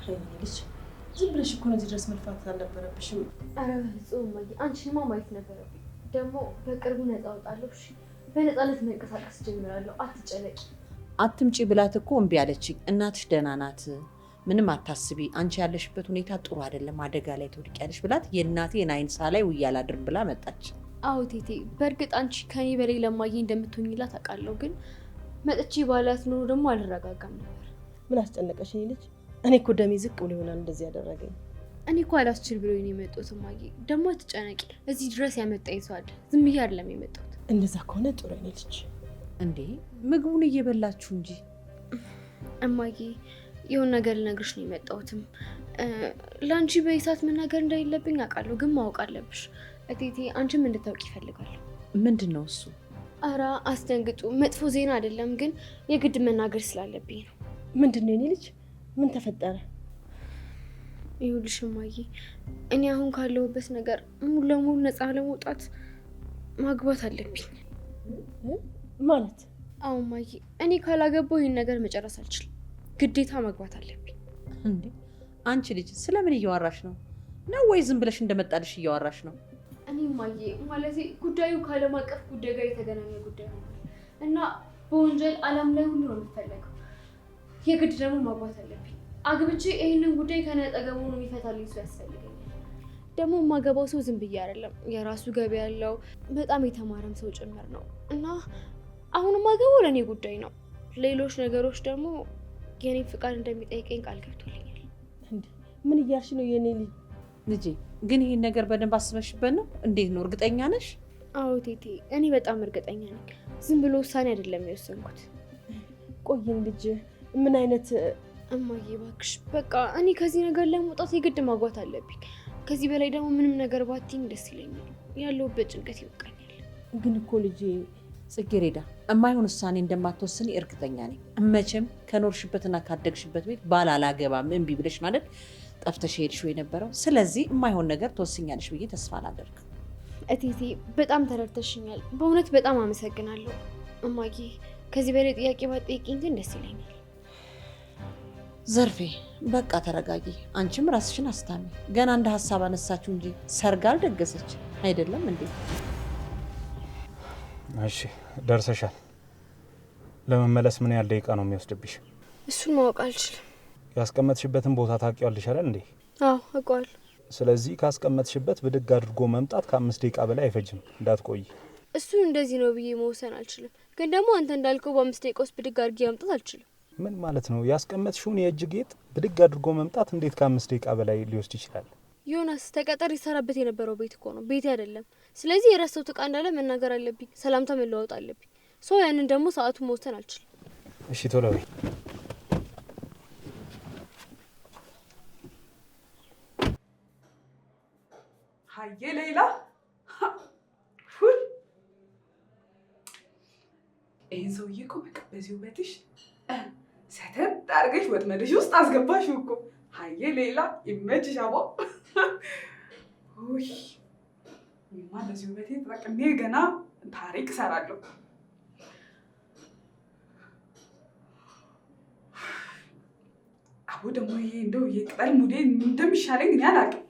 ልጅ ዝም ብለሽ እኮ ነው እዚህ ድረስ መልፋት አልነበረብሽም። ኧረ በፍጹም እማዬ፣ አንቺንማ ማየት ነበረብኝ። ደግሞ በቅርቡ ነፃ እወጣለሁ። እሺ በነፃነት መንቀሳቀስ ጀምራለሁ። አትጨነቂ። አትምጪ ብላት እኮ እምቢ አለችኝ። እናትሽ ደህና ናት፣ ምንም አታስቢ፣ አንቺ ያለሽበት ሁኔታ ጥሩ አይደለም፣ አደጋ ላይ ትወድቂያለሽ ብላት የእናቴን አይን ሳላይ ውዬ አላድርም ብላ መጣች። አዎ ቴቴ፣ በእርግጥ አንቺ ከኔ በላይ ለማዬ እንደምትሆኝላት አውቃለሁ። ግን መጥቼ ባላት ኖሮ ደግሞ አልረጋጋም ነበር። ምን አስጨነቀሽ ልጅ? እኔ እኮ ደሜ ዝቅ ብሎ ይሆናል እንደዚህ ያደረገኝ። እኔ እኮ አላስችል ብሎኝ ነው የመጣሁት እማዬ። ደግሞ አትጨነቂ፣ እዚህ ድረስ ያመጣኝ ሰው አለ። ዝም ብዬ አይደለም የመጣሁት። እንደዛ ከሆነ ጥሩ የኔ ልጅ። እንዴ ምግቡን እየበላችሁ እንጂ። እማዬ የሆነ ነገር ልነግርሽ ነው የመጣሁትም። ለአንቺ በይሳት መናገር እንደሌለብኝ አውቃለሁ፣ ግን ማወቅ አለብሽ። እቴቴ አንቺም እንድታውቂ ይፈልጋለሁ። ምንድን ነው እሱ? አራ አስደንግጡ፣ መጥፎ ዜና አይደለም፣ ግን የግድ መናገር ስላለብኝ ነው። ምንድን ነው የኔ ልጅ? ምን ተፈጠረ? ይኸውልሽ እማዬ፣ እኔ አሁን ካለሁበት ነገር ሙሉ ለሙሉ ነፃ ለመውጣት ማግባት አለብኝ። ማለት? አዎ እማዬ፣ እኔ ካላገባሁ ይህን ነገር መጨረስ አልችልም። ግዴታ ማግባት አለብኝ። እንዴ አንቺ ልጅ ስለምን እያወራሽ ነው? ነው ወይ ዝም ብለሽ እንደመጣልሽ እያወራሽ ነው? እኔ እማዬ ማለት ጉዳዩ ከዓለም አቀፍ ጉዳይ ጋር የተገናኘ ጉዳይ ነው እና በወንጀል ዓለም ላይ ሁሉ ነው የሚፈለገው። የግድ ደግሞ ማግባት አለብኝ። አግብቼ ይህንን ጉዳይ ከኔ አጠገቡ ነው የሚፈታልኝ ሰው ያስፈልገኛል። ደግሞ የማገባው ሰው ዝም ብዬ አይደለም፣ የራሱ ገቢ ያለው በጣም የተማረም ሰው ጭምር ነው እና አሁን የማገባው ለእኔ ጉዳይ ነው። ሌሎች ነገሮች ደግሞ የኔ ፍቃድ እንደሚጠይቀኝ ቃል ገብቶልኛል። ምን እያልሽ ነው የኔ ልጅ? ልጄ ግን ይህን ነገር በደንብ አስበሽበት ነው? እንዴት ነው? እርግጠኛ ነሽ? አዎ ቴቴ፣ እኔ በጣም እርግጠኛ ነኝ። ዝም ብሎ ውሳኔ አይደለም የወሰንኩት። ቆይን ልጅ፣ ምን አይነት? እማዬ እባክሽ በቃ እኔ ከዚህ ነገር ለመውጣት የግድ ማግባት አለብኝ። ከዚህ በላይ ደግሞ ምንም ነገር ባትይኝ ደስ ይለኛል። ያለሁበት ጭንቀት ይበቃኛል። ግን እኮ ልጄ ጽጌሬዳ፣ የማይሆን ውሳኔ እንደማትወስኒ እርግጠኛ ነኝ። መቼም ከኖርሽበትና ካደግሽበት ቤት ባል አላገባም እምቢ ብለሽ ማለት ጠፍተሽ ሄድሽው የነበረው። ስለዚህ የማይሆን ነገር ትወስኛለሽ ብዬ ተስፋ አላደርግም። እቴቴ በጣም ተረድተሽኛል። በእውነት በጣም አመሰግናለሁ እማዬ። ከዚህ በላይ ጥያቄ ባትጠይቂኝ ግን ደስ ይለኛል። ዘርፌ በቃ ተረጋጊ። አንቺም ራስሽን አስታሚ። ገና እንደ ሀሳብ አነሳችሁ እንጂ ሰርግ አልደገሰች አይደለም እንዴ? እሺ ደርሰሻል። ለመመለስ ምን ያህል ደቂቃ ነው የሚወስድብሽ? እሱን ማወቅ አልችልም። ያስቀመጥሽበትን ቦታ ታውቂዋለሽ አይደል እንዴ? አዎ አውቀዋለሁ። ስለዚህ ካስቀመጥሽበት ብድግ አድርጎ መምጣት ከ5 ደቂቃ በላይ አይፈጅም። እንዳትቆይ። እሱን እንደዚህ ነው ብዬ መወሰን አልችልም፣ ግን ደግሞ አንተ እንዳልከው በ5 ደቂቃ ውስጥ ብድግ አድርጌ መምጣት አልችልም። ምን ማለት ነው? ያስቀመጥሽውን የእጅ ጌጥ ብድግ አድርጎ መምጣት እንዴት ከ5 ደቂቃ በላይ ሊወስድ ይችላል? ዮናስ ተቀጠር ይሰራበት የነበረው ቤት እኮ ነው፣ ቤቴ አይደለም። ስለዚህ የረሳሁት ዕቃ እንዳለ መናገር አለብኝ፣ ሰላምታ መለዋወጥ አለብኝ። ሰው ያንን ደግሞ ሰዓቱን መወሰን አልችልም። እሺ ቶሎ በይ። ሀዬ ሌላ ይህን ሰውዬ እኮ በቃ በዚህ ውበትሽ ሰተት አድርገሽ ወጥመድሽ ውስጥ አስገባሽው እኮ። ሀዬ ሌላ ይመችሽ አቦ። ይማ በዚህ ውበቴ ተጠቅሜ ገና ታሪክ እሰራለሁ። አቦ ደግሞ ይሄ እንደው የቅጠል ሙዴ እንደሚሻለኝ እኔ አላውቅም።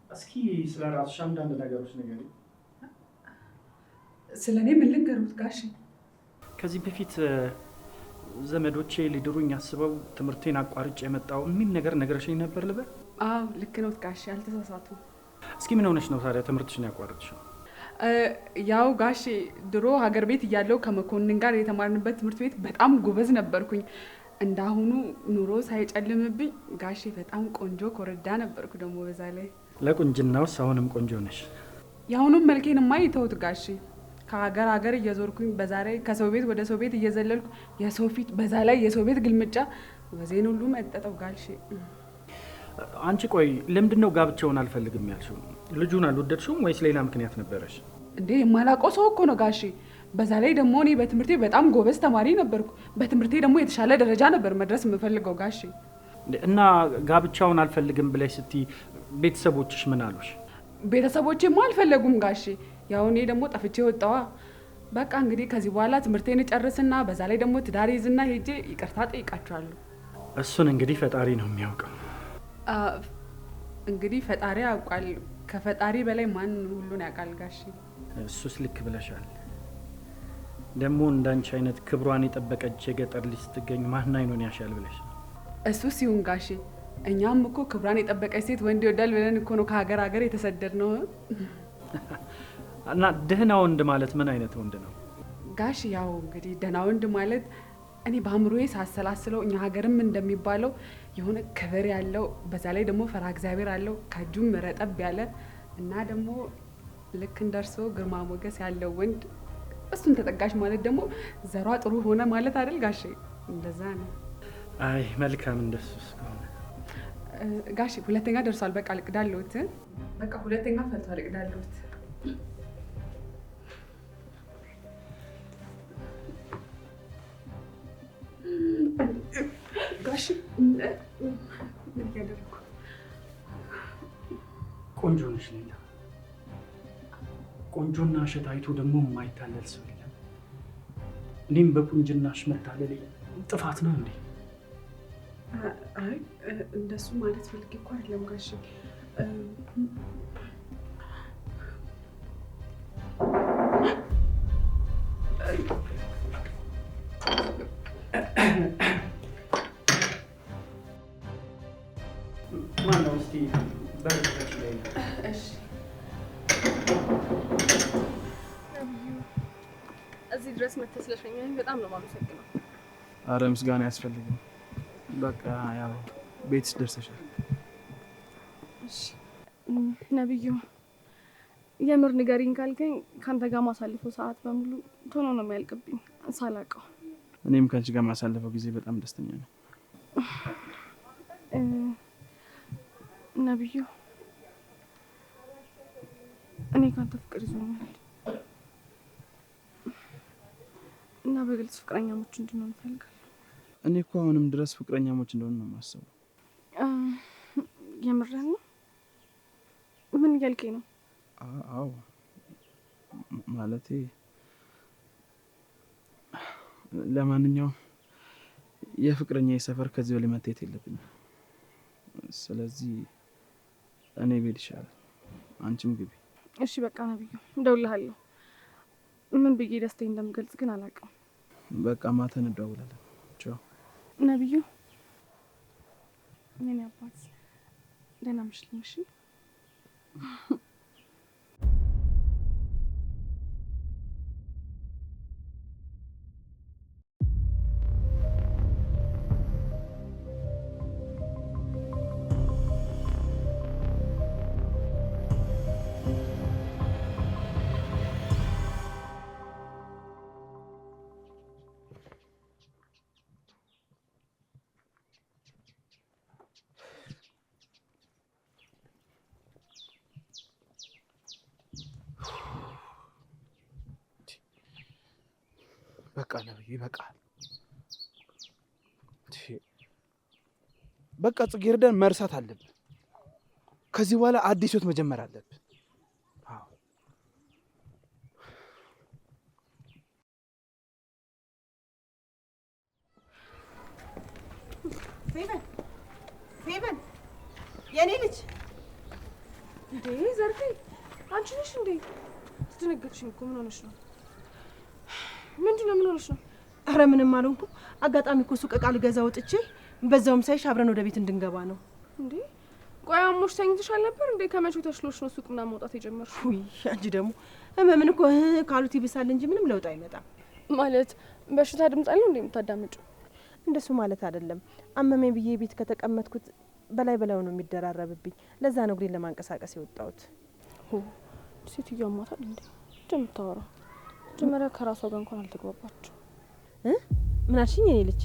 እስኪ ስለ ራስሽ አንዳንድ ነገሮች ንገሪኝ። ስለ እኔ ምን ልንገሩት ጋሽ? ከዚህ በፊት ዘመዶቼ ሊድሩኝ አስበው ትምህርቴን አቋርጬ የመጣው የሚል ነገር ነግረሽኝ ነበር ልበል? አዎ ልክ ነው ጋሽ፣ አልተሳሳቱ። እስኪ ምን ሆነሽ ነው ታዲያ ትምህርትሽን ያቋረጥሽው? ያው ጋሽ ድሮ ሀገር ቤት እያለው ከመኮንን ጋር የተማርንበት ትምህርት ቤት በጣም ጎበዝ ነበርኩኝ። እንዳሁኑ ኑሮ ሳይጨልምብኝ ጋሼ በጣም ቆንጆ ኮረዳ ነበርኩ ደግሞ በዛ ላይ። ለቁንጅናውስ አሁንም ቆንጆ ነሽ። የአሁኑም መልኬንማ ይተውት ጋሼ። ከሀገር ሀገር እየዞርኩኝ በዛ ላይ ከሰው ቤት ወደ ሰው ቤት እየዘለልኩ የሰው ፊት በዛ ላይ የሰው ቤት ግልምጫ ወዜን ሁሉ መጠጠው ጋሼ። አንቺ ቆይ ለምንድነው ጋብቻውን አልፈልግም ያልሽው? ልጁን አልወደድሽውም ወይስ ሌላ ምክንያት ነበረሽ? እንዴ የማላውቀው ሰው እኮ ነው ጋሼ። በዛ ላይ ደግሞ እኔ በትምህርቴ በጣም ጎበዝ ተማሪ ነበርኩ። በትምህርቴ ደግሞ የተሻለ ደረጃ ነበር መድረስ የምፈልገው ጋሼ። እና ጋብቻውን አልፈልግም ብለሽ ስትይ ቤተሰቦችሽ ምን አሉሽ? ቤተሰቦቼማ አልፈለጉም ጋሼ። ያው እኔ ደግሞ ጠፍቼ ወጣዋ። በቃ እንግዲህ ከዚህ በኋላ ትምህርቴን ጨርስና በዛ ላይ ደግሞ ትዳር ይዝና ሄጄ ይቅርታ ጠይቃቸዋለሁ። እሱን እንግዲህ ፈጣሪ ነው የሚያውቀው። እንግዲህ ፈጣሪ ያውቃል። ከፈጣሪ በላይ ማን ሁሉን ያውቃል ጋሼ። እሱስ ልክ ብለሻል። ደግሞ እንዳንቺ አይነት ክብሯን የጠበቀች የገጠር ልጅ ስትገኝ ማን አይኑን ያሻል ብለሽ? እሱ ሲሆን ጋሼ እኛም እኮ ክብሯን የጠበቀች ሴት ወንድ ይወዳል ብለን እኮ ነው ከሀገር ሀገር የተሰደድ ነው። እና ደህና ወንድ ማለት ምን አይነት ወንድ ነው ጋሼ? ያው እንግዲህ ደህና ወንድ ማለት እኔ በአእምሮዬ ሳሰላስለው እኛ ሀገርም እንደሚባለው የሆነ ክብር ያለው በዛ ላይ ደግሞ ፈራ እግዚአብሔር አለው ከእጁም ረጠብ ያለ እና ደግሞ ልክ እንደርሶ ግርማ ሞገስ ያለው ወንድ እሱን ተጠጋሽ ማለት ደግሞ ዘሯ ጥሩ ሆነ ማለት አይደል ጋሼ? እንደዛ ነው። አይ መልካም፣ እንደሱ እስከሆነ ጋሼ ሁለተኛ ደርሷል። በቃ ልቅዳለሁት። በቃ ሁለተኛ ፈልቷል። ልቅዳለሁት። ጋሼ ምን ያደርኩ? ቆንጆ ነሽ ሌላ። ቆንጆና እሸት አይቶ ደግሞ የማይታለል ሰው የለም። እኔም በቁንጅናሽ መታለል ጥፋት ነው እንዴ? አይ እንደሱ ማለት ፈልጌ እኮ አይደለም ጋሼ። ማነው እስቲ በርቀት ላይ? እሺ እዚህ ድረስ መተህ ስለሸኘኸኝ በጣም ነው የማመሰግነው። አረ ምስጋና ያስፈልግም። በቃ ያው ቤትስ ደርሰሻል። እሺ ነብዩ፣ የምር ንገሪኝ ካልከኝ ካንተ ጋር ማሳልፈው ሰዓት በሙሉ ቶሎ ነው የሚያልቅብኝ ሳላውቀው። እኔም ከአንቺ ጋር ማሳለፈው ጊዜ በጣም ደስተኛ ነኝ። ነብዩ፣ እኔ ካንተ ፍቅር ይዞኛል እና በግልጽ ፍቅረኛሞች እንድንሆን እፈልጋለሁ። እኔ እኮ አሁንም ድረስ ፍቅረኛሞች እንደሆነ ነው የማስበው። የምርህን ነው? ምን እያልከኝ ነው? አዎ ማለቴ ለማንኛውም የፍቅረኛ ሰፈር ከዚህ በላይ መታየት የለብኝም። ስለዚህ እኔ ቤት ይሻላል፣ አንቺም ግቢ። እሺ በቃ ነብዩ፣ እደውልልሃለሁ። ምን ብዬ ደስታዬን እንደምገልጽ ግን አላውቅም። በቃ ማታ እንደዋወላለን። ቻው ነብዩ። የኔ አባት ደህና ምሽልኝ። እሺ በቃ ነብዩ ይበቃል። በቃ ጽጌረዳን መርሳት አለብን። ከዚህ በኋላ አዲስ ህይወት መጀመር አለብን። ፌቨን የኔ ልጅ። እንዴ ዘርፌ፣ አንቺ ነሽ እንዴ? ትደነገጥሽኝ እኮ። ምን ሆነሽ ነው? ምንድነው? ምን ሆነሽ ነው? አረ ምንም አልሆንኩም። አጋጣሚ እኮ ሱቅ ዕቃ ልገዛ ወጥቼ በዛውም ሳይሽ አብረን ወደ ቤት እንድንገባ ነው። እንዴ ቆይ አሞሽ ተኝተሻል ነበር እንዴ? ከመቼው ተሽሎሽ ነው ሱቅና መውጣት የጀመርሽው? ውይ አንቺ ደግሞ ምን እኮ ካሉት ይብሳል እንጂ ምንም ለውጥ አይመጣም። ማለት በሽታ ድምጽ አለው እንዴ የምታዳምጪው? እንደሱ ማለት አይደለም። አመመኝ ብዬ ቤት ከተቀመጥኩት በላይ በላው ነው የሚደራረብብኝ። ለዛ ነው እግሬን ለማንቀሳቀስ የወጣሁት። ሴትዮዋ ማታል እንዴ እንደምታወራው መጀመሪያ ከራሷ ጋር እንኳን አልተግባባችም። ምን አልሽኝ የኔ ልጅ?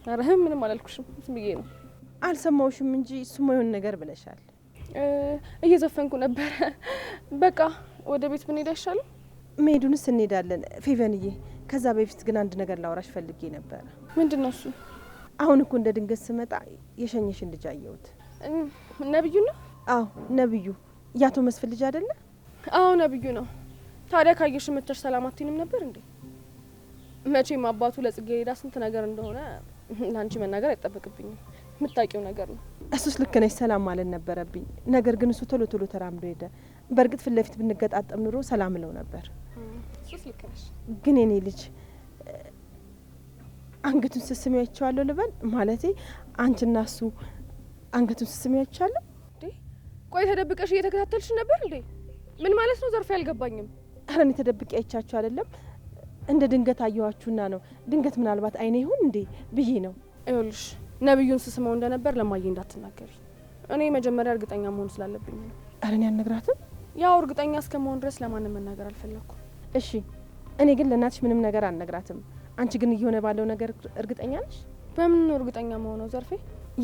ኧረ ምንም አላልኩሽም፣ ዝም ብዬ ነው። አልሰማውሽም እንጂ እሱማ የሆነ ነገር ብለሻል። እየዘፈንኩ ነበረ። በቃ ወደ ቤት ብንሄድ አይሻልም? መሄዱንስ እንሄዳለን ፌቨንዬ። ከዛ በፊት ግን አንድ ነገር ላወራሽ ፈልጌ ነበረ። ምንድን ነው እሱ? አሁን እኮ እንደ ድንገት ስመጣ የሸኘሽን ልጅ አየሁት። ነብዩ ነው? አዎ ነብዩ። ያቶ መስፍን ልጅ አይደለ? አዎ ነብዩ ነው። ታዲያ ካየሽ መተሽ ሰላም አትይንም ነበር እንዴ? መቼም አባቱ ለጽጌረዳ ስንት ነገር እንደሆነ ላንቺ መናገር አይጠበቅብኝም። የምታውቂው ነገር ነው። እሱስ ልክ ነሽ፣ ሰላም ማለት ነበረብኝ። ነገር ግን እሱ ቶሎ ቶሎ ተራምዶ ሄደ። በእርግጥ ፊት ለፊት ብንገጣጠም ኑሮ ሰላም እለው ነበር። እሱስ ልክ ነሽ። ግን የኔ ልጅ አንገቱን ስስሚው አይቼዋለሁ ልበል? ማለቴ አንቺና እሱ አንገቱን ስስሚው አይቻለሁ። እንዴ ቆይ ተደብቀሽ እየተከታተልሽ ነበር እንዴ? ምን ማለት ነው ዘርፌ? አልገባኝም። ኧረ እኔ ተደብቄ አይቻችሁ አይደለም፣ እንደ ድንገት አየኋችሁና ነው። ድንገት ምናልባት አይኔ ይሁን እንዴ ብዬ ነው። ይኸውልሽ ነብዩን ስስመው እንደነበር ለማየ እንዳትናገሪ። እኔ መጀመሪያ እርግጠኛ መሆን ስላለብኝ ነው። ኧረ እኔ አልነግራትም። ያው እርግጠኛ እስከመሆን ድረስ ለማንም መናገር አልፈለኩም። እሺ እኔ ግን ለእናትሽ ምንም ነገር አልነግራትም። አንቺ ግን እየሆነ ባለው ነገር እርግጠኛ ነሽ? በምን ነው እርግጠኛ መሆነው ዘርፌ?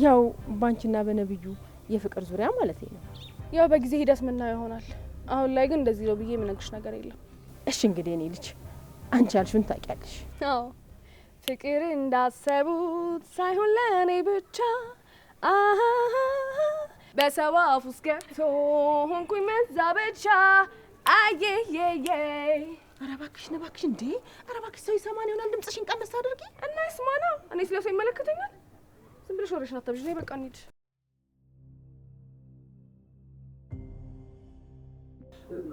ያው ባንቺና በነብዩ የፍቅር ዙሪያ ማለት ነው። ያው በጊዜ ሂደት ምናየው ይሆናል። አሁን ላይ ግን እንደዚህ ነው ብዬ የምነግርሽ ነገር የለም። እሺ እንግዲህ እኔ ልጅ አንቺ ያልሽውን ታውቂያለሽ። አዎ ፍቅር እንዳሰቡት ሳይሆን ለእኔ ብቻ በሰው አፍ ውስጥ ገብቶ ሆንኩኝ መዛበቻ። አየየየ ኧረ እባክሽ ነው እባክሽ። እንዴ ኧረ እባክሽ ሰው ይሰማን ይሆናል። ድምጽሽን ቀነስ አድርጊ እና ይስማና። እኔ ስለሰው ይመለከተኛል። ዝም ብለሽ ወሬሽን አታብዢ። ነይ በቃ እንሂድ።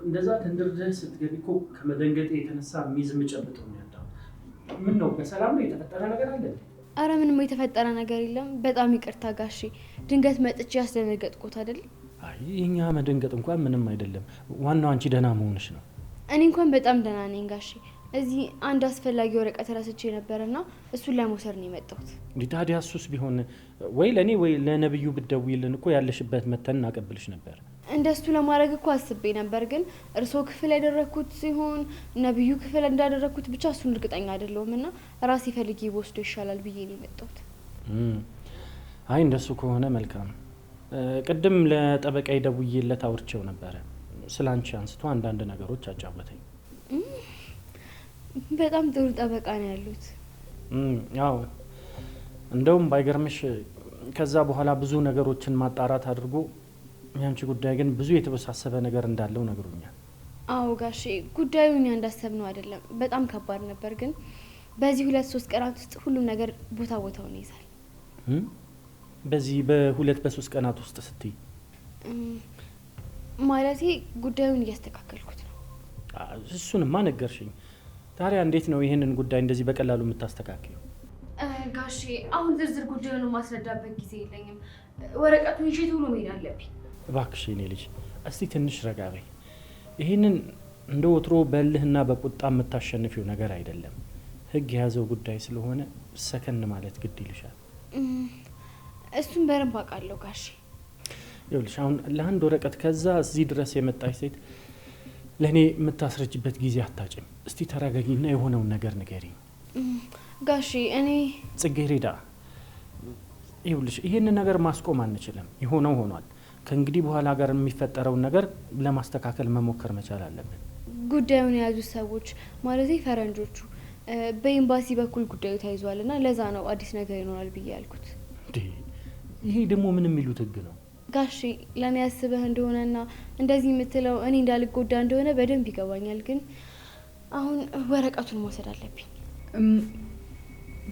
እንደዛ ተንደርድረሽ ስትገቢ እኮ ከመደንገጤ የተነሳ ሚዝ የምጨብጠው ነው ያጣው። ምን ነው በሰላም ነው? የተፈጠረ ነገር አለ? አረ ምንም የተፈጠረ ነገር የለም። በጣም ይቅርታ ጋሼ፣ ድንገት መጥቼ ያስደነገጥኩት አይደል? አይ የኛ መደንገጥ እንኳን ምንም አይደለም። ዋናው አንቺ ደህና መሆንሽ ነው። እኔ እንኳን በጣም ደህና ነኝ ጋሼ። እዚህ አንድ አስፈላጊ ወረቀት ረስቼ ነበርና እሱን ለመውሰድ ነው የመጣሁት። እንዴ ታዲያ እሱስ ቢሆን ወይ ለኔ ወይ ለነብዩ ብትደውይልን እኮ ያለሽበት መተን እናቀብልሽ ነበር። እንደሱ ለማድረግ እኮ አስቤ ነበር፣ ግን እርሶ ክፍል ያደረኩት ሲሆን ነብዩ ክፍል እንዳደረኩት ብቻ እሱን እርግጠኛ አይደለሁምና ራሴ ፈልጌ ወስዶ ይሻላል ብዬ ነው የመጣሁት። አይ እንደሱ ከሆነ መልካም። ቅድም ለጠበቃዬ ደውዬለት አውርቼው ነበረ። ስላንቺ አንስቶ አንዳንድ ነገሮች አጫወተኝ። በጣም ጥሩ ጠበቃ ነው ያሉት። አዎ እንደውም ባይገርምሽ ከዛ በኋላ ብዙ ነገሮችን ማጣራት አድርጎ ያንቺ ጉዳይ ግን ብዙ የተወሳሰበ ነገር እንዳለው ነግሮኛል። አዎ ጋሼ፣ ጉዳዩ እኛ እንዳሰብነው አይደለም። በጣም ከባድ ነበር፣ ግን በዚህ 2-3 ቀናት ውስጥ ሁሉም ነገር ቦታ ቦታውን ይይዛል። በዚህ በ2-3 ቀናት ውስጥ ስትይ ማለቴ ጉዳዩን እያስተካከልኩት ነው። እሱንማ ነገርሽኝ። ታዲያ እንዴት ነው ይህንን ጉዳይ እንደዚህ በቀላሉ የምታስተካክዩ? ጋሼ አሁን ዝርዝር ጉዳዩን ማስረዳበት ጊዜ የለኝም። ወረቀቱን ይዤ ቶሎ መሄድ አለብኝ። እባክሽ የኔ ልጅ እስቲ ትንሽ ረጋ በይ። ይህንን እንደ ወትሮ በእልህና በቁጣ የምታሸንፊው ነገር አይደለም። ሕግ የያዘው ጉዳይ ስለሆነ ሰከን ማለት ግድ ይልሻል። እሱን በደንብ አውቃለሁ ጋሼ። ይኸውልሽ አሁን ለአንድ ወረቀት ከዛ እዚህ ድረስ የመጣች ሴት ለእኔ የምታስረጅበት ጊዜ አታጭም። እስቲ ተረጋጊና የሆነውን ነገር ንገሪኝ። ጋሼ እኔ ጽጌረዳ፣ ይኸውልሽ ይህንን ነገር ማስቆም አንችልም። የሆነው ሆኗል። ከእንግዲህ በኋላ ጋር የሚፈጠረውን ነገር ለማስተካከል መሞከር መቻል አለብን። ጉዳዩን የያዙት ሰዎች ማለት ፈረንጆቹ በኤምባሲ በኩል ጉዳዩ ተይዟል እና ለዛ ነው አዲስ ነገር ይኖራል ብዬ ያልኩት። ይሄ ደግሞ ምን የሚሉት ህግ ነው? ጋሼ ለእኔ ያስበህ እንደሆነና እንደዚህ የምትለው እኔ እንዳልጎዳ እንደሆነ በደንብ ይገባኛል። ግን አሁን ወረቀቱን መውሰድ አለብኝ።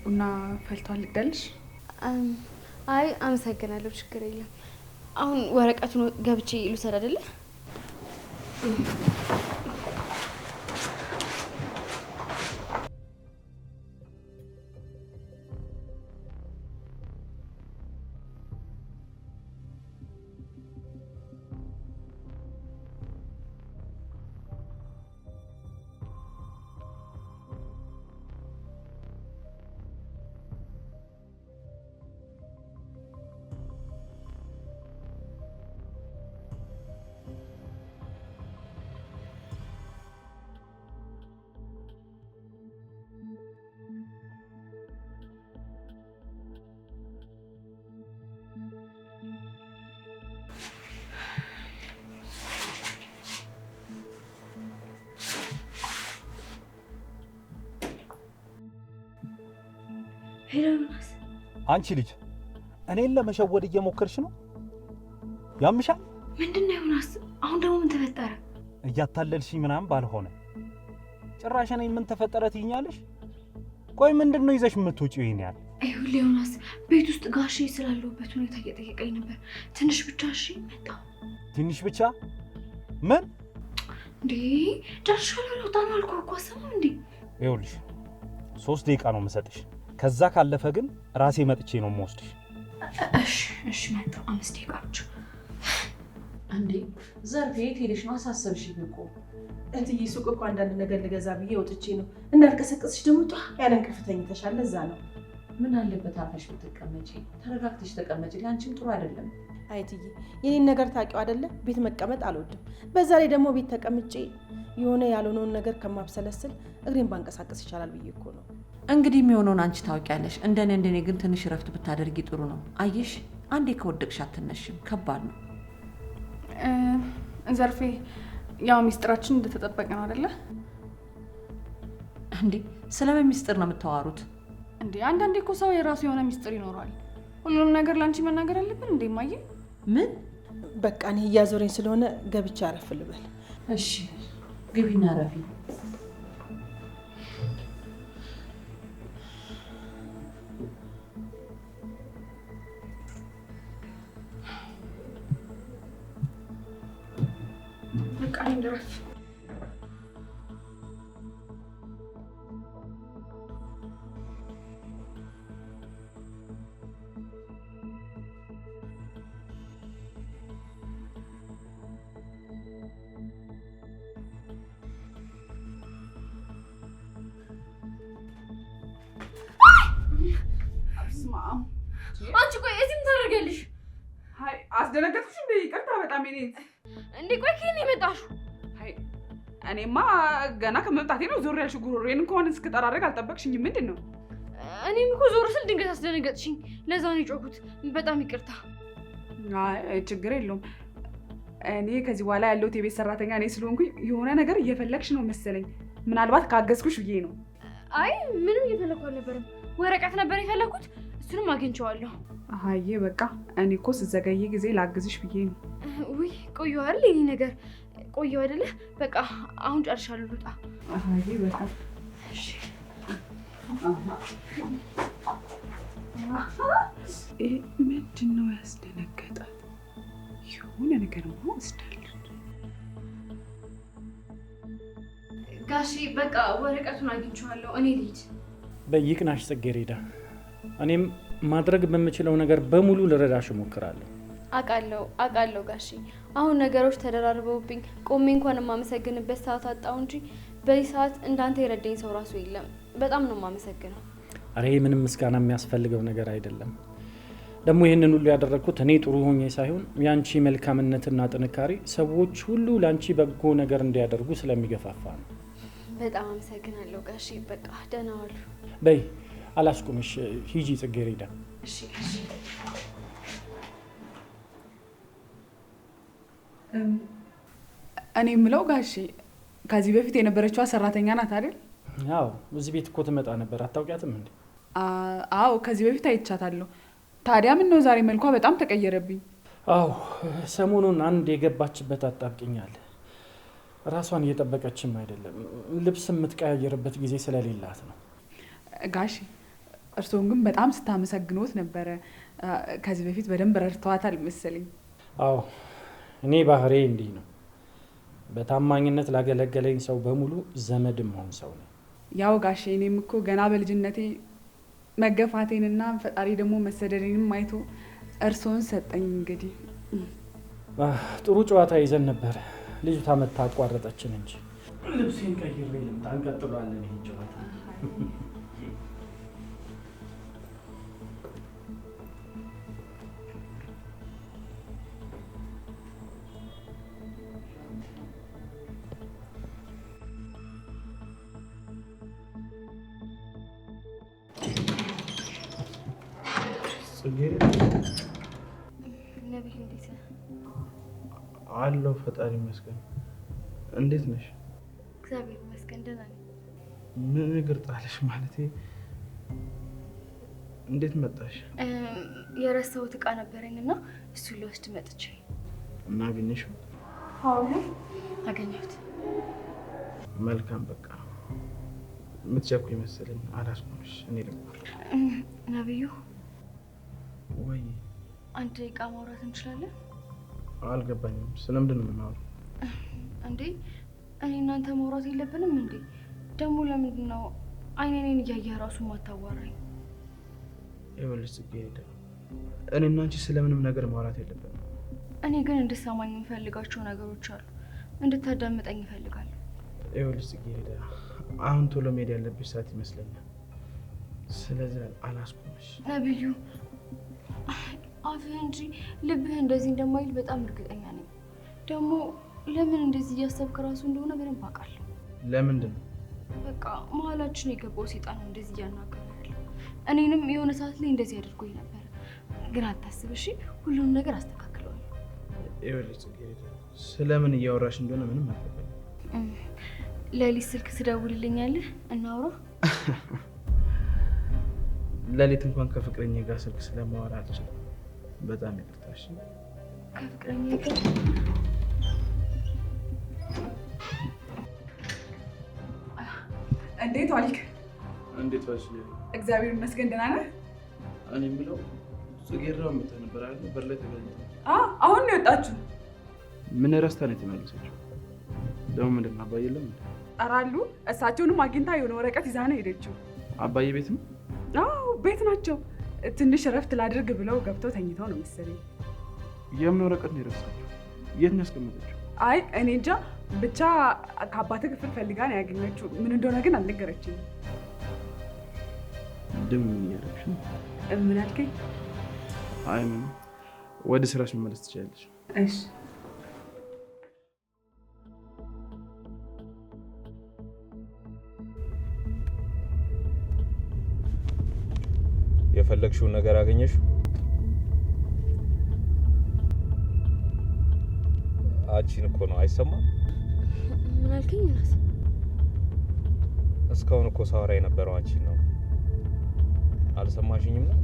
ቡና ፈልቷል ልቅዳልሽ? አይ አመሰግናለሁ፣ ችግር የለም። አሁን ወረቀቱን ገብቼ ልውሰድ አይደለ? ሄሎ ዮናስ፣ አንቺ ልጅ እኔን ለመሸወድ እየሞከርሽ ነው? ያምሻል? ምንድነው ዮናስ? አሁን ደግሞ ምን ተፈጠረ? እያታለልሽኝ ምናምን ባልሆነ ጭራሽ እኔን ምን ተፈጠረ ትይኛለሽ? ቆይ ምንድነው ይዘሽ የምትውጪው? ይሄን ያህል ይኸውልህ ዮናስ፣ ቤት ውስጥ ጋሼ ስላለሁበት ሁኔታ እየጠየቀኝ ነበር። ትንሽ ብቻ እሺ መጣሁ። ትንሽ ብቻ? ምን እንዴ ጨርሻለሁ፣ ልወጣ ነው አልኩህ እኮ አሰማም እንዴ? ይኸውልሽ 3 ደቂቃ ነው የምሰጥሽ። ከዛ ካለፈ ግን ራሴ መጥቼ ነው የምወስድሽ። እሺ መጣሁ። 5 ደቂቃ ብቻ። እንዴ ዘርፌ የት ሄደሽ ነው? አሳሰብሽኝ እኮ እትዬ። ሱቅ እኮ አንዳንድ ነገር ልገዛ ብዬ ወጥቼ ነው። እንዳልቀሰቀስሽ ደግሞ ጧ ያለ እንቅልፍ ተኝተሻል። ለዛ ነው። ምን አለበት አርፈሽ ብትቀመጪ? ተረጋግተሽ ተቀመጪ። ለአንቺም ጥሩ አይደለም። አይ እትዬ፣ የኔን ነገር ታውቂው አይደለ? ቤት መቀመጥ አልወድም። በዛ ላይ ደግሞ ቤት ተቀምጬ የሆነ ያልሆነውን ነገር ከማብሰለስል እግሬን ባንቀሳቀስ ይቻላል ብዬ እኮ ነው። እንግዲህ የሚሆነውን አንቺ ታውቂያለሽ። እንደኔ ግን ትንሽ ረፍት ብታደርጊ ጥሩ ነው። አየሽ፣ አንዴ ከወደቅሽ አትነሽም። ከባድ ነው። ዘርፌ፣ ያው ሚስጥራችን እንደተጠበቀ ነው አይደለ? እንዴ ስለምን ሚስጥር ነው የምታዋሩት? እንዴ አንዳንዴ እኮ ሰው የራሱ የሆነ ሚስጥር ይኖረዋል። ሁሉንም ነገር ላንቺ መናገር አለብን እንዴ ማየ? ምን በቃ እኔ እያዞረኝ ስለሆነ ገብቻ አረፍ ልበል። እሺ ግቢና ረፊ። በቃ እኔ ልረፍ። አንቺ ቆይ እዚህ ምን ታደርጊያለሽ? አይ አስደነገጥኩሽ እንዴ? ይቅርታ በጣም እኔ እንዴ ቆይ ከኔ የመጣሽው? አይ እኔማ ገና ከመምጣቴ ነው ዞር ያልሽ። ጉሮሬን እንኳን እስክጠራረግ አልጠበቅሽኝም። ምንድን ነው? እኔም እኮ ዞር ስል ድንገት አስደነገጥሽኝ። ለዛ ነው የጮኩት። በጣም ይቅርታ። አይ ችግር የለውም። እኔ ከዚህ በኋላ ያለሁት የቤት ሰራተኛ እኔ ስለሆንኩኝ የሆነ ነገር እየፈለግሽ ነው መሰለኝ። ምናልባት ካገዝኩሽ ብዬ ነው። አይ ምንም እየፈለኩ አልነበረም። ወረቀት ነበር የፈለኩት። እሱንም አግኝቼዋለሁ። አዬ በቃ እኔ እኮ ስዘገይ ጊዜ ላግዝሽ ብዬ ነው። ውይ ቆየሁ አይደል? የኔ ነገር ቆየሁ አይደለ? በቃ አሁን ጨርሻለሁ። ልውጣ። አዬ በቃ እሺ። ይሄ ምንድን ነው ያስደነገጣት? የሆነ ነገር ወስዳለች። ጋሺ በቃ ወረቀቱን አግኝቼዋለሁ። እኔ ልሂድ። በይቅናሽ ጽጌረዳ፣ እኔም ማድረግ በምችለው ነገር በሙሉ ልረዳሽ እሞክራለሁ። አውቃለሁ ጋሺ። አሁን ነገሮች ተደራርበውብኝ ቆሜ እንኳን የማመሰግንበት ሰዓት አጣሁ እንጂ በዚህ ሰዓት እንዳንተ የረዳኝ ሰው ራሱ የለም። በጣም ነው የማመሰግነው። አሬ ምንም ምስጋና የሚያስፈልገው ነገር አይደለም። ደግሞ ይህንን ሁሉ ያደረግኩት እኔ ጥሩ ሆኜ ሳይሆን ያንቺ መልካምነትና ጥንካሬ ሰዎች ሁሉ ለአንቺ በጎ ነገር እንዲያደርጉ ስለሚገፋፋ ነው። በጣም አመሰግናለሁ ጋሺ። በቃ ደህና ዋሉ። በይ አላስቁምሽ፣ ሂጂ ጽጌረዳ። እሺ። እኔ የምለው ጋሺ ከዚህ በፊት የነበረችዋ ሰራተኛ ናት አይደል? አዎ፣ እዚህ ቤት እኮ ትመጣ ነበር። አታውቂያትም እንዴ? አዎ ከዚህ በፊት አይቻታለሁ። ታዲያ ምን ነው ዛሬ መልኳ በጣም ተቀየረብኝ? አዎ ሰሞኑን አንድ የገባችበት አጣብቂኝ አለ። ራሷን እየጠበቀችም አይደለም። ልብስ የምትቀያየርበት ጊዜ ስለሌላት ነው። ጋሺ እርስዎን ግን በጣም ስታመሰግኖት ነበረ። ከዚህ በፊት በደንብ ረድተዋታል መሰለኝ። አዎ እኔ ባህሬ እንዲህ ነው። በታማኝነት ላገለገለኝ ሰው በሙሉ ዘመድ መሆን ሰው ነው። ያው ጋሺ እኔም እኮ ገና በልጅነቴ መገፋቴንና ፈጣሪ ደግሞ መሰደዴንም አይቶ እርስዎን ሰጠኝ። እንግዲህ ጥሩ ጨዋታ ይዘን ነበር። ልጅቷ መታ አቋረጠችን እንጂ ልብሴን ቀይሬ ልምጣ። እንቀጥሏለን ይህን ጨዋታ። ነብይ እንዴት ነህ? አለሁ ፈጣሪ ይመስገን። እንዴት ነሽ? እግዚአብሔር ይመስገን ደህና ነኝ። ምን እግር ጣለሽ? ማለቴ እንዴት መጣሽ? የረሳሁት እቃ ነበረኝና እሱን ልወስድ መጥቼ። እና አገኘሽው? አዎ አገኘሁት። መልካም በቃ የምትቸኩኝ መሰለኝ አላስቆምሽ። እኔ ልግባ። ነብዩ ወይ አንድ ደቂቃ ማውራት እንችላለን? አልገባኝም። ስለምንድን ነው የምናወራው? እንዴ እኔ እናንተ ማውራት የለብንም እንዴ? ደግሞ ለምንድን ነው አይኔን እያየህ ራሱ ማታዋራኝ? ይኸውልሽ ጽጌረዳ፣ እኔና አንቺ ስለምንም ነገር ማውራት የለብንም። እኔ ግን እንድትሰማኝ የምፈልጋቸው ነገሮች አሉ። እንድታዳምጠኝ እፈልጋለሁ። ይኸውልሽ ጽጌረዳ፣ አሁን ቶሎ መሄድ ያለብሽ ሰዓት ይመስለኛል። ስለዚህ አላስቆምሽ። ነብዩ አፍህ እንጂ ልብህ እንደዚህ እንደማይል በጣም እርግጠኛ ነኝ። ደግሞ ለምን እንደዚህ እያሰብክ ራሱ እንደሆነ በደንብ አውቃለሁ። ለምንድን ነው? በቃ መሀላችን የገባው ሴጣን ነው እንደዚህ እያናገረ ያለው። እኔንም የሆነ ሰዓት ላይ እንደዚህ አድርጎኝ ነበር። ግን አታስብ እሺ፣ ሁሉንም ነገር አስተካክለዋለሁ። ይኸውልሽ ጽጌረዳ፣ ስለምን እያወራሽ እንደሆነ ምንም አልገባኝም። ሌሊት ስልክ ትደውልልኛለህ? እናውራ። ሌሊት እንኳን ከፍቅረኛ ጋር ስልክ ስለማወራ አልችልም። በጣም ይቅርታሽ። ከፍቅረኛ ጋር እንዴት ዋልክ? እንዴት ዋልሽ? እግዚአብሔር ይመስገን ደህና ነህ? እኔ የምለው ጽጌረዳ መታ ነበር አይደል? በር ላይ ተገናኝተን። አሁን ነው የወጣችሁ? ምን ረስታ ነው የተመለሰችው? ደግሞ ምንድን ነው አባዬ የለም? ጠራሉ። እሳቸውንም አግኝታ የሆነ ወረቀት ይዛ ነው ሄደችው። አባዬ ቤት ነው? አዎ ቤት ናቸው። ትንሽ እረፍት ላድርግ ብለው ገብተው ተኝተው ነው መሰለኝ። የምን ወረቀት ነው የረሳችው? የት ነው ያስቀመጠችው? አይ እኔ እንጃ፣ ብቻ ከአባትህ ክፍል ፈልጋ ነው ያገኘችው። ምን እንደሆነ ግን አልነገረችኝም። ደግሞ ምን እያደረግሽ ነው? ምን አልከኝ? አይ ምን፣ ወደ ስራሽ መመለስ ትችላለሽ። እሺ የፈለግሽውን ነገር አገኘሽ? አንቺን እኮ ነው። አይሰማም? ምን አልከኝ? ዮናስ እስካሁን እኮ ሳወራ የነበረው አንቺን ነው። አልሰማሽኝም ነው?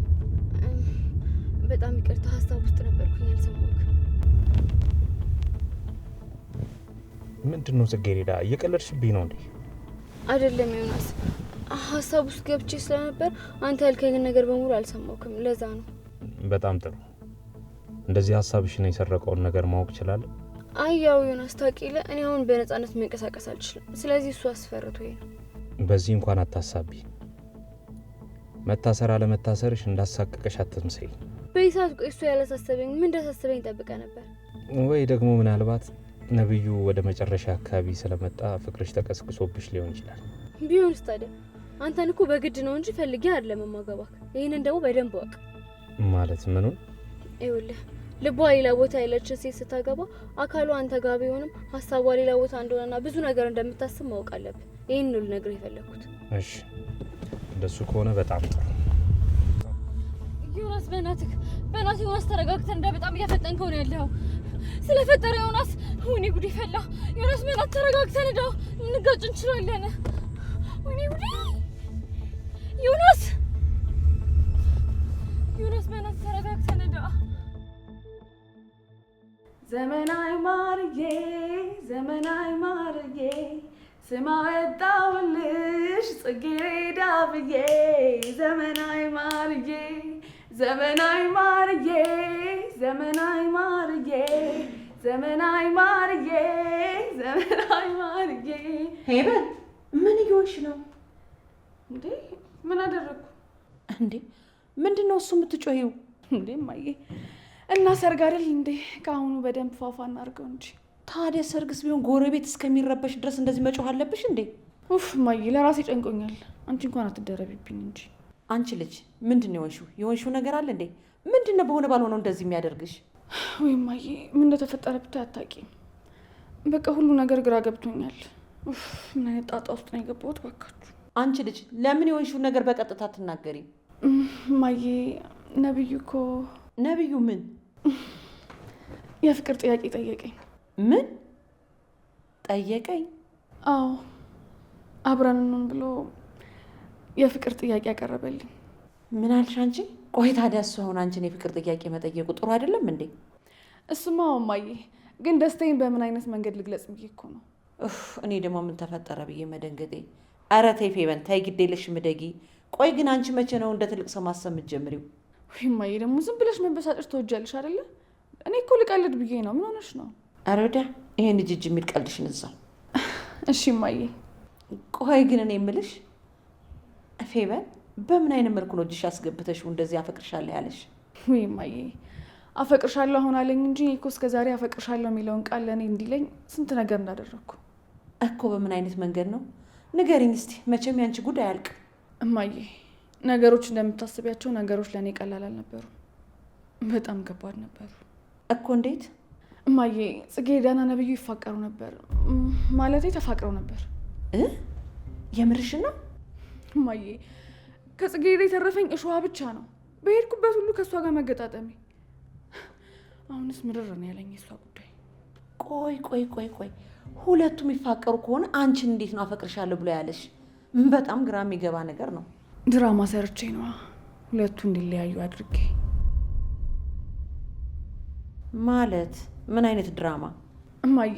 በጣም ይቅርታ፣ ሀሳብ ውስጥ ነበርኩኝ አልሰማሁም። ምንድነው ጽጌረዳ፣ እየቀለድሽብኝ ነው እንዴ? አይደለም ዮናስ፣ ሀሳብ ውስጥ ገብቼ ስለነበር አንተ ያልከኝን ነገር በሙሉ አልሰማሁም። ለዛ ነው። በጣም ጥሩ። እንደዚህ ሀሳብሽን የሰረቀውን ነገር ማወቅ እችላለሁ? አይ ያው ዮናስ ታውቂለ፣ እኔ አሁን በነፃነት መንቀሳቀስ አልችልም። ስለዚህ እሱ አስፈርቶኝ ነው። በዚህ እንኳን አታሳቢ። መታሰር አለመታሰርሽ እንዳሳቀቀሽ አትምሰይ። በይሳት ቆይ፣ እሱ ያላሳሰበኝ ምን እንዳሳሰበኝ ጠብቀ ነበር። ወይ ደግሞ ምናልባት ነብዩ ወደ መጨረሻ አካባቢ ስለመጣ ፍቅርሽ ተቀስቅሶብሽ ሊሆን ይችላል። ቢሆንስ ታዲያ አንተን እኮ በግድ ነው እንጂ ፈልጌ አይደለም ማገባክ። ይሄንን ደግሞ በደንብ ወቅ። ማለት ምኑን? ይኸውልህ ልቧ ሌላ ቦታ ያለችን ሴት ስታገባ አካሏ አንተ ጋር ቢሆንም ሀሳቧ ሌላ ቦታ እንደሆነና ብዙ ነገር እንደምታስብ ማወቅ አለብህ። ይሄን ነው ልነግርህ የፈለኩት። እሺ እንደሱ ከሆነ በጣም ጥሩ። ዮናስ በእናትህ ዮናስ ተረጋግተህ እንደ በጣም እያፈጠንከው ነው ያለው። ስለፈጠረ ዮናስ፣ ወይኔ ጉዴ ፈላ። ዮናስ በእናትህ ተረጋግተህ እንደው እንጋጭ እንችላለን። ወይኔ ጉዴ ዮናስ በእናትህ ተረጋግተህ እንደው። ዘመናዊ ማርዬ ዘመናዊ ማርዬ ስማ ወጣሁልሽ ጽጌረዳ ብዬ ዘመናዊ ማርዬ ዘመናዊ ማርዬ ዘመናዊ ማርዬ ዘመናዊ ማርዬ ዘመናዊ ማርዬ። ሄበን ምን እየሆንሽ ነው እንዴ? ምን አደረኩ እንዴ? ምንድን ነው እሱ የምትጮሂው እንዴ? ማዬ እና ሰርግ አይደል እንዴ? ከአሁኑ በደንብ ፏፏ እናድርገው እንጂ። ታዲያ ሰርግስ ቢሆን ጎረቤት እስከሚረበሽ ድረስ እንደዚህ መጮህ አለብሽ እንዴ? ኡፍ ማዬ፣ ለራሴ ጨንቆኛል። አንቺ እንኳን አትደረቢብኝ እንጂ። አንቺ ልጅ ምንድን ነው የሆንሽው ነገር አለ እንዴ? ምንድን ነው በሆነ ባልሆነው እንደዚህ የሚያደርግሽ? ወይ ማዬ፣ ምን እንደተፈጠረ ብታይ አታውቂም። በቃ ሁሉ ነገር ግራ ገብቶኛል። ኡፍ ምን አይነት ጣጣ ውስጥ ነው የገባሁት ባካችሁ። አንቺ ልጅ ለምን የሆንሽው ነገር በቀጥታ አትናገሪም? ማዬ፣ ነብዩ እኮ። ነብዩ ምን? የፍቅር ጥያቄ ጠየቀኝ። ምን ጠየቀኝ? አዎ አብረን እንሁን ብሎ የፍቅር ጥያቄ ያቀረበልኝ። ምን አልሽ አንቺ? ቆይ ታዲያ እሱ አሁን አንቺን የፍቅር ጥያቄ መጠየቁ ጥሩ አይደለም እንዴ? እሱማ እማዬ፣ ግን ደስታዬን በምን አይነት መንገድ ልግለጽ ብዬ እኮ ነው። እኔ ደግሞ ምን ተፈጠረ ብዬ መደንገጤ። ኧረ ተይ ፌበን ተይ፣ ግድ የለሽም እደጊ። ቆይ ግን አንቺ መቼ ነው እንደ ትልቅ ሰው ማሰብ የምትጀምሪው? ወይ እማዬ፣ ደግሞ ዝም ብለሽ መበሳጨት ትወጃለሽ አይደለ? እኔ እኮ ልቀልድ ብዬ ነው። ምን ሆነሽ ነው? ኧረ ወዲያ ይሄን እጅ የሚል ቀልድሽን እዛው። እሺ እማዬ። ቆይ ግን እኔ የምልሽ ፌበን በምን አይነት መልኩ ነው እጅሽ አስገብተሽው እንደዚህ አፈቅርሻለሁ ያለሽ? ወይ እማዬ፣ አፈቅርሻለሁ አሁን አለኝ እንጂ እኮ እስከ ዛሬ አፈቅርሻለሁ የሚለውን ቃል ለእኔ እንዲለኝ ስንት ነገር እንዳደረግኩ እኮ። በምን አይነት መንገድ ነው ንገሪኝ እስቲ። መቼም ያንቺ ጉድ አያልቅ። እማዬ፣ ነገሮች እንደምታስቢያቸው ነገሮች ለእኔ ቀላል አልነበሩም። በጣም ከባድ ነበሩ እኮ። እንዴት? እማዬ፣ ጽጌረዳና ነብዩ ይፋቀሩ ነበር። ማለቴ ተፋቅረው ነበር። የምርሽን ነው? እማዬ፣ ከጽጌረዳ የተረፈኝ እሸዋ ብቻ ነው። በሄድኩበት ሁሉ ከእሷ ጋር መገጣጠሜ። አሁንስ ምርር ነው ያለኝ የእሷ ጉዳይ። ቆይ ሁለቱም የሚፋቀሩ ከሆነ አንቺን እንዴት ነው አፈቅርሻለሁ ብሎ ያለሽ? በጣም ግራ የሚገባ ነገር ነው። ድራማ ሰርቼ ነዋ ሁለቱ እንዲለያዩ አድርጌ። ማለት ምን አይነት ድራማ? እማዬ፣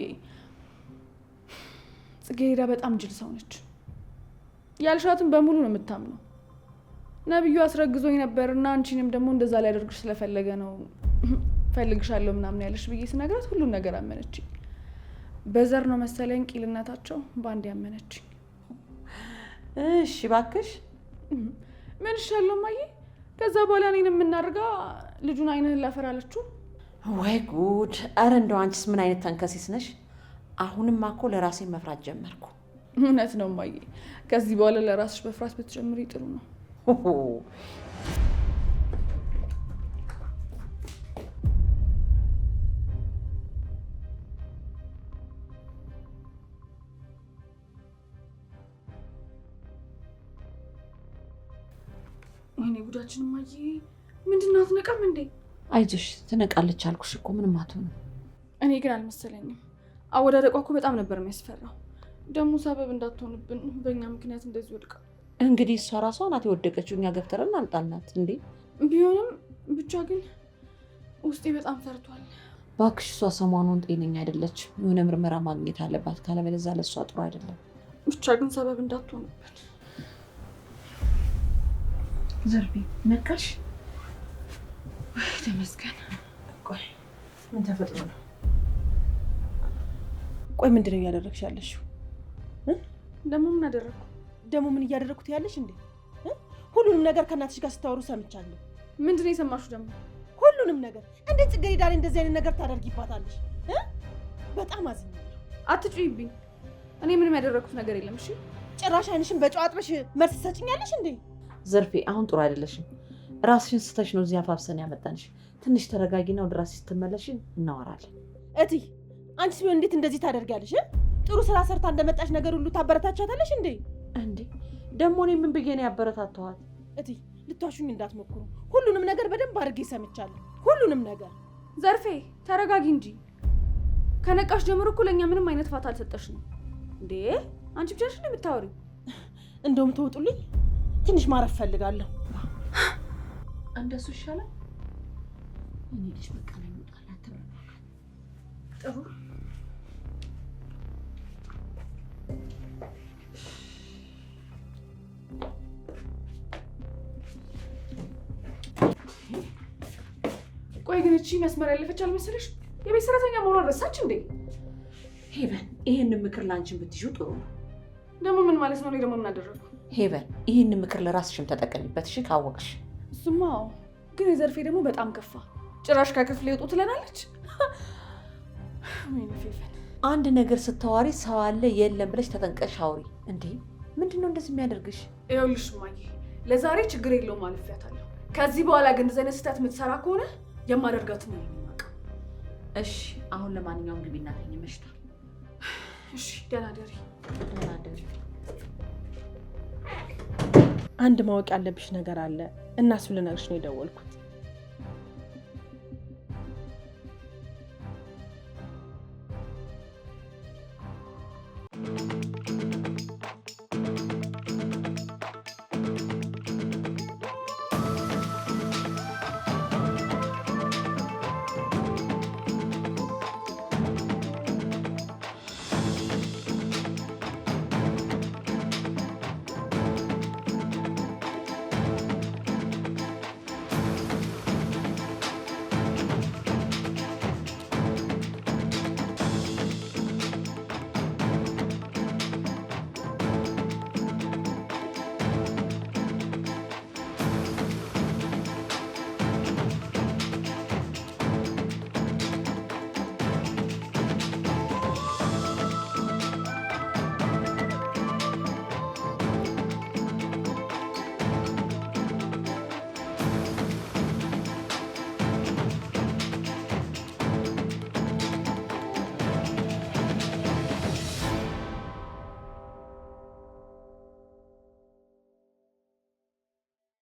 ጽጌረዳ በጣም ጅል ሰው ነች። ያልሻትን በሙሉ ነው የምታምነው። ነብዩ አስረግዞኝ ነበርና አንቺንም ደግሞ እንደዛ ሊያደርግሽ ስለፈለገ ነው ፈልግሻለሁ ምናምን ያለሽ ብዬ ስነግራት ሁሉን ነገር አመነችኝ። በዘር ነው መሰለኝ ቂልነታቸው በአንድ ያመነችኝ። እሺ እባክሽ ምን ይሻለው እማዬ? ከዛ በኋላ እኔን የምናደርጋ ልጁን አይንህን ላፈር አለችው። ወይ ጉድ! አረ እንደው አንቺስ ምን አይነት ተንከሲስ ነሽ? አሁንማ እኮ ለራሴ መፍራት ጀመርኩ። እውነት ነው እማዬ፣ ከዚህ በኋላ ለራስሽ መፍራት ብትጀምሪ ጥሩ ነው። ወይኔ ጉዳችን እማዬ፣ ምንድን ነው አትነቃም እንዴ? አይዞሽ ትነቃለች አልኩሽ እኮ ምንም አትሆንም። እኔ ግን አልመሰለኝም። አወዳደቋ እኮ በጣም ነበር የሚያስፈራው። ደግሞ ሰበብ እንዳትሆንብን በእኛ ምክንያት እንደዚህ ወድቃ። እንግዲህ እሷ ራሷ ናት የወደቀችው፣ እኛ ገፍተረን አልጣልናት እንዴ። ቢሆንም ብቻ ግን ውስጤ በጣም ፈርቷል። እባክሽ እሷ ሰሞኑን ጤነኛ አይደለች፣ የሆነ ምርመራ ማግኘት አለባት፣ ካለበለዚያ ለእሷ ጥሩ አይደለም። ብቻ ግን ሰበብ እንዳትሆንብን። ዘርቤ ነቃሽ? ተመስገን። ቆይ ምን ተፈጥሮ ነው? ቆይ ምንድን ነው እያደረግሽ ያለሽው? ደግሞ ምን አደረግኩ? ደግሞ ምን እያደረግኩት ያለሽ እንዴ? ሁሉንም ነገር ከእናትሽ ጋር ስታወሩ ሰምቻለሁ። ምንድን ነው የሰማሽው ደግሞ? ሁሉንም ነገር። እንዴት ጽጌረዳ ላይ እንደዚህ አይነት ነገር ታደርጊባታለሽ? በጣም አዝኛለሁ። አትጩይብኝ። እኔ ምንም ያደረግኩት ነገር የለም። እሺ ጭራሽ አይንሽን በጨው አጥበሽ መልስ ትሰጭኛለሽ እንዴ? ዘርፌ አሁን ጥሩ አይደለሽም። ራስሽን ስተሽ ነው እዚህ አፋፍሰን ያመጣንሽ። ትንሽ ተረጋጊና ወደ ራስሽ ስትመለሽ እናወራለን። እቴ አንቺስ ቢሆን እንዴት እንደዚህ ታደርጊያለሽ? ጥሩ ስራ ሰርታ እንደመጣሽ ነገር ሁሉ ታበረታቻታለሽ እንዴ? እንዴ ደግሞ እኔ ምን ብዬ ነው ያበረታተዋት? እቴ ልትዋሹኝ እንዳትሞክሩ። ሁሉንም ነገር በደንብ አድርጌ ሰምቻለሁ። ሁሉንም ነገር። ዘርፌ ተረጋጊ እንጂ። ከነቃሽ ጀምሮ እኮ ለእኛ ምንም አይነት ፋታ አልሰጠሽ ነው እንዴ? አንቺ ብቻሽ ነው የምታወሪው። እንደውም ተውጡልኝ፣ ትንሽ ማረፍ ፈልጋለሁ። እንደሱ ይሻላል። እኔ ልጅ በቃ ነው ይወጣላት። ጥሩ ቆይ ግን እቺ መስመር ያለፈች አልመሰለሽ? የቤት ሰራተኛ መሆኗን ረሳች እንዴ? ሄቨን ይሄንን ምክር ላንቺን ብትይው ጥሩ ነው። ደግሞ ምን ማለት ነው? እኔ ደግሞ ምን አደረግኩ? ሄቨን ይሄንን ምክር ለራስሽም ተጠቀሚበት እሺ? ካወቅሽ እሱማ ግን የዘርፌ ደግሞ በጣም ከፋ። ጭራሽ ከክፍል ይወጡ ትለናለች። ወይኔ ፌቨን፣ አንድ ነገር ስታዋሪ ሰው አለ የለም ብለሽ ተጠንቀሽ አውሪ። እንዴ ምንድነው እንደዚህ የሚያደርግሽ? ይኸውልሽ እማዬ፣ ለዛሬ ችግር የለውም አልፌያታለሁ። ከዚህ በኋላ ግን እንደዚህ አይነት ስህተት የምትሰራ ከሆነ የማደርጋት ነው የሚያውቀው። እሺ አሁን ለማንኛውም ግቢ እናተኝ፣ መሽቷል። እሺ ደህና ደሪ። ደህና ደሪ። አንድ ማወቅ ያለብሽ ነገር አለ እና እሱን ልነግርሽ ነው የደወልኩት።